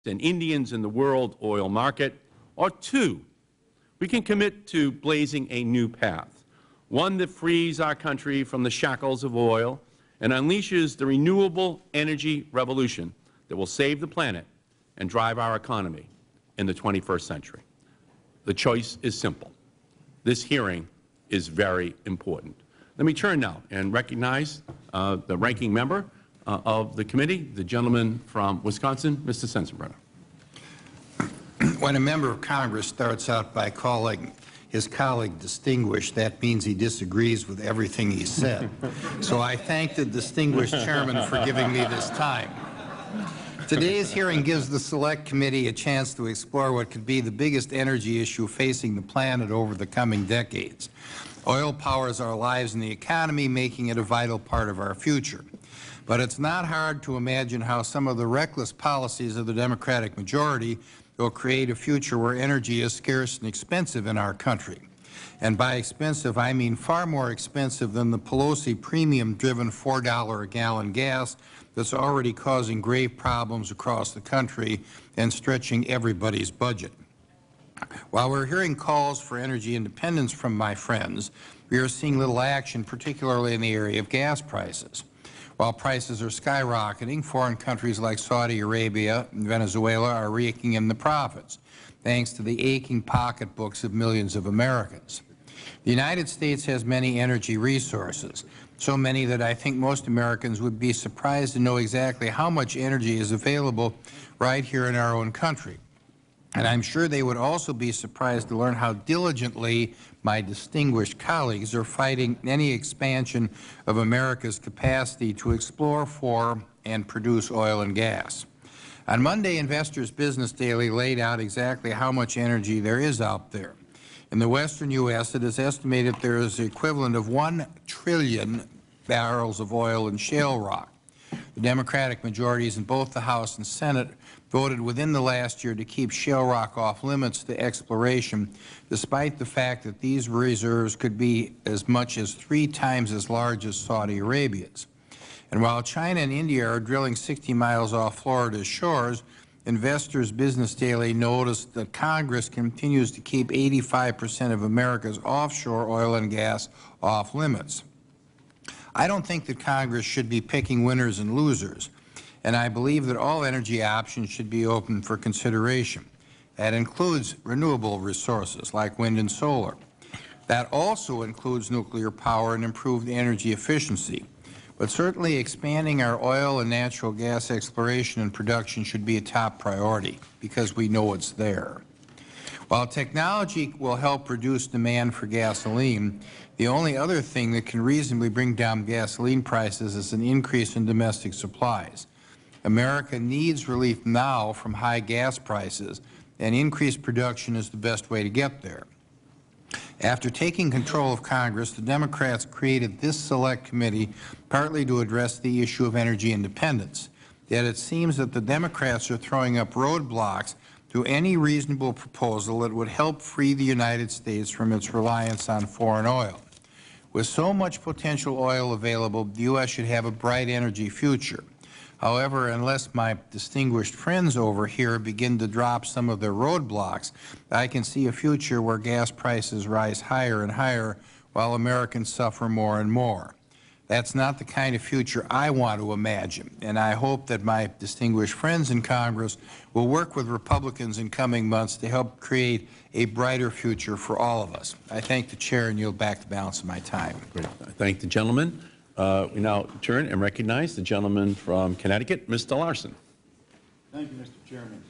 and Indians in the world oil market, or two, we can commit to blazing a new path, one that frees our country from the shackles of oil and unleashes the renewable energy revolution that will save the planet and drive our economy in the 21st century. The choice is simple. This hearing is very important. Let me turn now and recognize the ranking member of the committee, the gentleman from Wisconsin, Mr. Sensenbrenner. When a member of Congress starts out by calling his colleague distinguished, that means he disagrees with everything he said. So I thank the distinguished chairman for giving me this time. Today's hearing gives the Select Committee a chance to explore what could be the biggest energy issue facing the planet over the coming decades. Oil powers our lives and the economy, making it a vital part of our future. But it's not hard to imagine how some of the reckless policies of the Democratic majority will create a future where energy is scarce and expensive in our country. And by expensive, I mean far more expensive than the Pelosi premium-driven $4 a gallon gas that's already causing grave problems across the country and stretching everybody's budget. While we're hearing calls for energy independence from my friends, we are seeing little action, particularly in the area of gas prices. While prices are skyrocketing, foreign countries like Saudi Arabia and Venezuela are raking in the profits, thanks to the aching pocketbooks of millions of Americans. The United States has many energy resources, so many that I think most Americans would be surprised to know exactly how much energy is available right here in our own country. And I'm sure they would also be surprised to learn how diligently my distinguished colleagues are fighting any expansion of America's capacity to explore for and produce oil and gas. On Monday, Investors Business Daily laid out exactly how much energy there is out there. In the western U.S., it is estimated there is the equivalent of 1 trillion barrels of oil in shale rock. The Democratic majorities in both the House and Senate voted within the last year to keep shale rock off limits to exploration, despite the fact that these reserves could be as much as 3 times as large as Saudi Arabia's. And while China and India are drilling 60 miles off Florida's shores, Investors Business Daily noticed that Congress continues to keep 85% of America's offshore oil and gas off limits. I don't think that Congress should be picking winners and losers, and I believe that all energy options should be open for consideration. That includes renewable resources like wind and solar. That also includes nuclear power and improved energy efficiency. But certainly expanding our oil and natural gas exploration and production should be a top priority because we know it's there. While technology will help reduce demand for gasoline, the only other thing that can reasonably bring down gasoline prices is an increase in domestic supplies. America needs relief now from high gas prices, and increased production is the best way to get there. After taking control of Congress, the Democrats created this Select Committee partly to address the issue of energy independence. Yet it seems that the Democrats are throwing up roadblocks to any reasonable proposal that would help free the United States from its reliance on foreign oil. With so much potential oil available, the U.S. should have a bright energy future. However, unless my distinguished friends over here begin to drop some of their roadblocks, I can see a future where gas prices rise higher and higher while Americans suffer more and more. That's not the kind of future I want to imagine, and I hope that my distinguished friends in Congress will work with Republicans in coming months to help create a brighter future for all of us. I thank the Chair and yield back the balance of my time. Great. I thank the gentleman. We now turn and recognize the gentleman from Connecticut, Mr. Larson. Thank you, Mr. Chairman.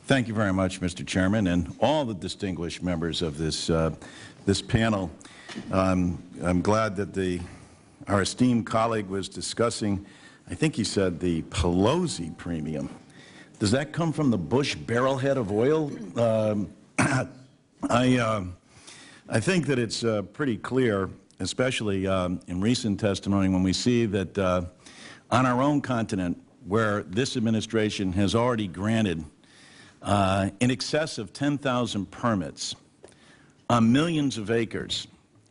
Thank you very much, Mr. Chairman, and all the distinguished members of this this panel. I'm glad that our esteemed colleague was discussing, I think he said, the Pelosi premium. Does that come from the Bush barrelhead of oil? I think that it's pretty clear, especially in recent testimony, when we see that on our own continent, where this administration has already granted in excess of 10,000 permits on millions of acres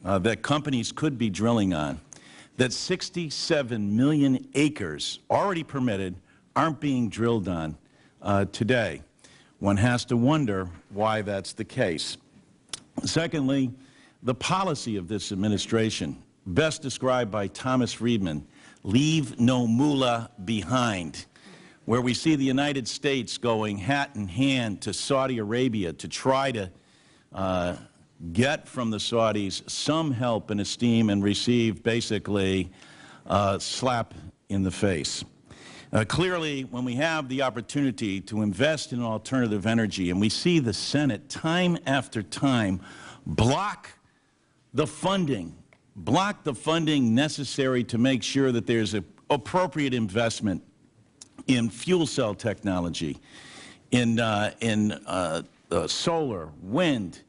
that companies could be drilling on, that 67 million acres already permitted aren't being drilled on today. One has to wonder why that's the case. Secondly, the policy of this administration, best described by Thomas Friedman, leave no moolah behind, where we see the United States going hat in hand to Saudi Arabia to try to get from the Saudis some help and esteem and receive basically a slap in the face. Clearly, when we have the opportunity to invest in alternative energy and we see the Senate time after time block the funding necessary to make sure that there's an appropriate investment in fuel cell technology, in solar, wind.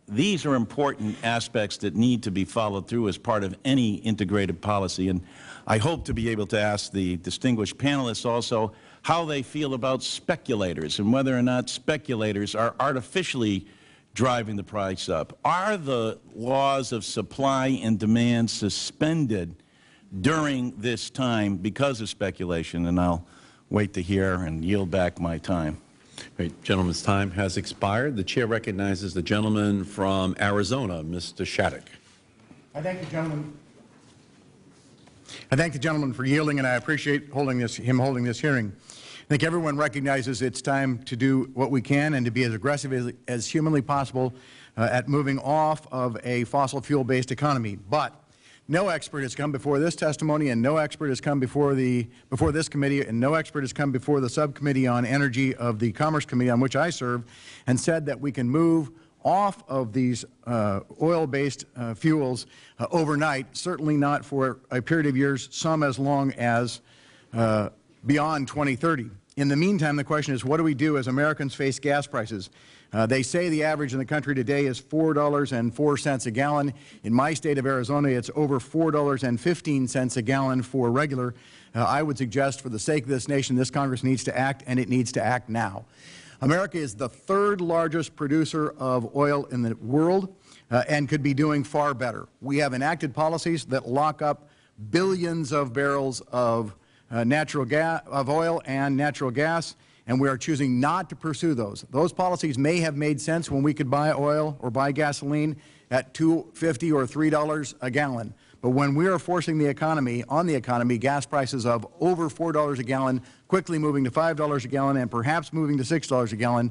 These are important aspects that need to be followed through as part of any integrated policy. And I hope to be able to ask the distinguished panelists also how they feel about speculators and whether or not speculators are artificially driving the price up. Are the laws of supply and demand suspended during this time because of speculation? And I'll wait to hear and yield back my time. Great. Gentleman's time has expired. The Chair recognizes the gentleman from Arizona, Mr. Shattuck. I thank the gentleman for yielding, and I appreciate him holding this hearing. I think everyone recognizes it's time to do what we can and to be as aggressive as humanly possible at moving off of a fossil fuel-based economy. But no expert has come before this testimony, and no expert has come before this committee, and no expert has come before the subcommittee on energy of the Commerce Committee, on which I serve, and said that we can move off of these oil-based fuels overnight, certainly not for a period of years, some as long as beyond 2030. In the meantime, the question is, what do we do as Americans face gas prices? They say the average in the country today is $4.04 a gallon. In my state of Arizona, it's over $4.15 a gallon for regular. I would suggest, for the sake of this nation, this Congress needs to act, and it needs to act now. America is the third largest producer of oil in the world and could be doing far better. We have enacted policies that lock up billions of barrels of oil and natural gas, and we are choosing not to pursue those. Those policies may have made sense when we could buy oil or buy gasoline at $2.50 or $3 a gallon. But when we are forcing the economy, gas prices of over $4 a gallon, quickly moving to $5 a gallon and perhaps moving to $6 a gallon,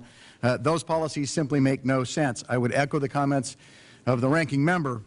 those policies simply make no sense. I would echo the comments of the ranking member.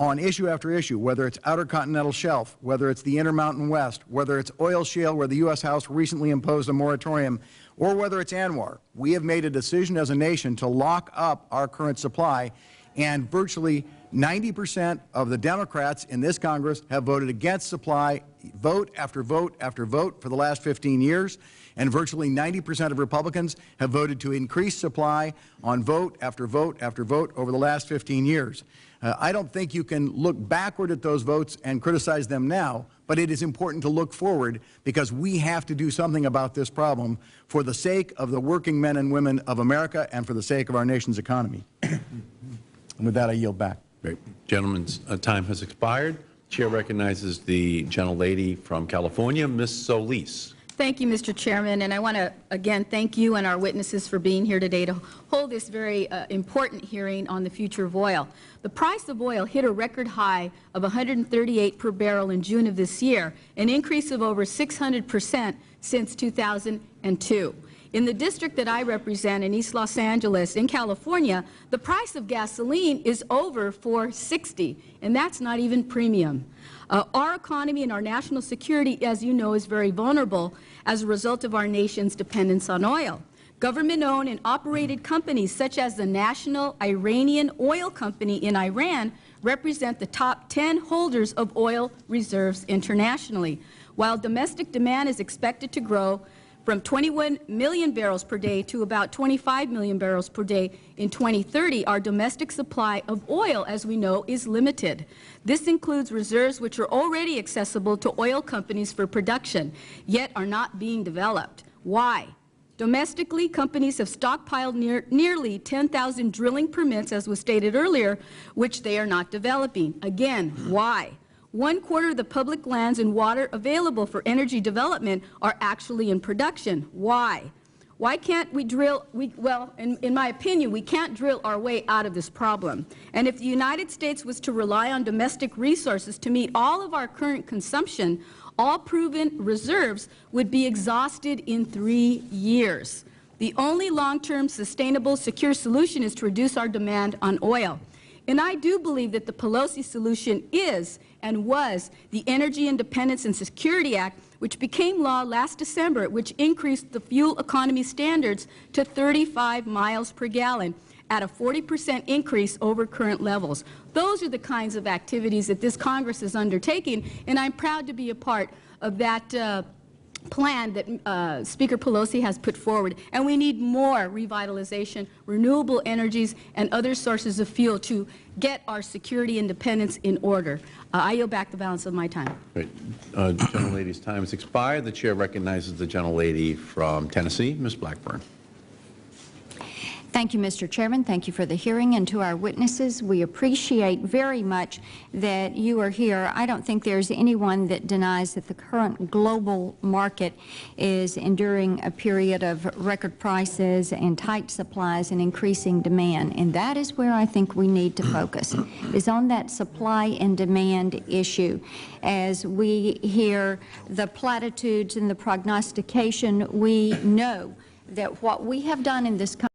On issue after issue, whether it's Outer Continental Shelf, whether it's the Intermountain West, whether it's oil shale where the U.S. House recently imposed a moratorium, or whether it's ANWR, we have made a decision as a nation to lock up our current supply, and virtually 90% of the Democrats in this Congress have voted against supply, vote after vote after vote for the last 15 years, and virtually 90% of Republicans have voted to increase supply on vote after vote after vote over the last 15 years. I don't think you can look backward at those votes and criticize them now, but it is important to look forward because we have to do something about this problem for the sake of the working men and women of America and for the sake of our nation's economy. And with that, I yield back. Great. Gentleman's time has expired. Chair recognizes the gentlelady from California, Ms. Solis. Thank you, Mr. Chairman, and I want to again thank you and our witnesses for being here today to hold this very important hearing on the future of oil. The price of oil hit a record high of $138 per barrel in June of this year, an increase of over 600% since 2002. In the district that I represent in East Los Angeles, in California, the price of gasoline is over $4.60, and that's not even premium. Our economy and our national security, as you know, is very vulnerable as a result of our nation's dependence on oil. Government-owned and operated companies such as the National Iranian Oil Company in Iran represent the top 10 holders of oil reserves internationally. While domestic demand is expected to grow from 21 million barrels per day to about 25 million barrels per day in 2030, our domestic supply of oil, as we know, is limited. This includes reserves which are already accessible to oil companies for production, yet are not being developed. Why? Domestically, companies have stockpiled nearly 10,000 drilling permits, as was stated earlier, which they are not developing. Again, why? 1/4 of the public lands and water available for energy development are actually in production. Why? Why can't we drill? Well, in my opinion, we can't drill our way out of this problem. And if the United States was to rely on domestic resources to meet all of our current consumption, all proven reserves would be exhausted in 3 years. The only long-term, sustainable, secure solution is to reduce our demand on oil. And I do believe that the Pelosi solution is and was the Energy Independence and Security Act, which became law last December, which increased the fuel economy standards to 35 miles per gallon at a 40% increase over current levels. Those are the kinds of activities that this Congress is undertaking, and I'm proud to be a part of that plan that Speaker Pelosi has put forward. And we need more revitalization, renewable energies, and other sources of fuel to get our security independence in order. I yield back the balance of my time. Great. Gentlelady's time has expired. The Chair recognizes the gentlelady from Tennessee, Ms. Blackburn. Thank you, Mr. Chairman. Thank you for the hearing. And to our witnesses, we appreciate very much that you are here. I don't think there's anyone that denies that the current global market is enduring a period of record prices and tight supplies and increasing demand. And that is where I think we need to focus, is on that supply and demand issue. As we hear the platitudes and the prognostication, we know that what we have done in this country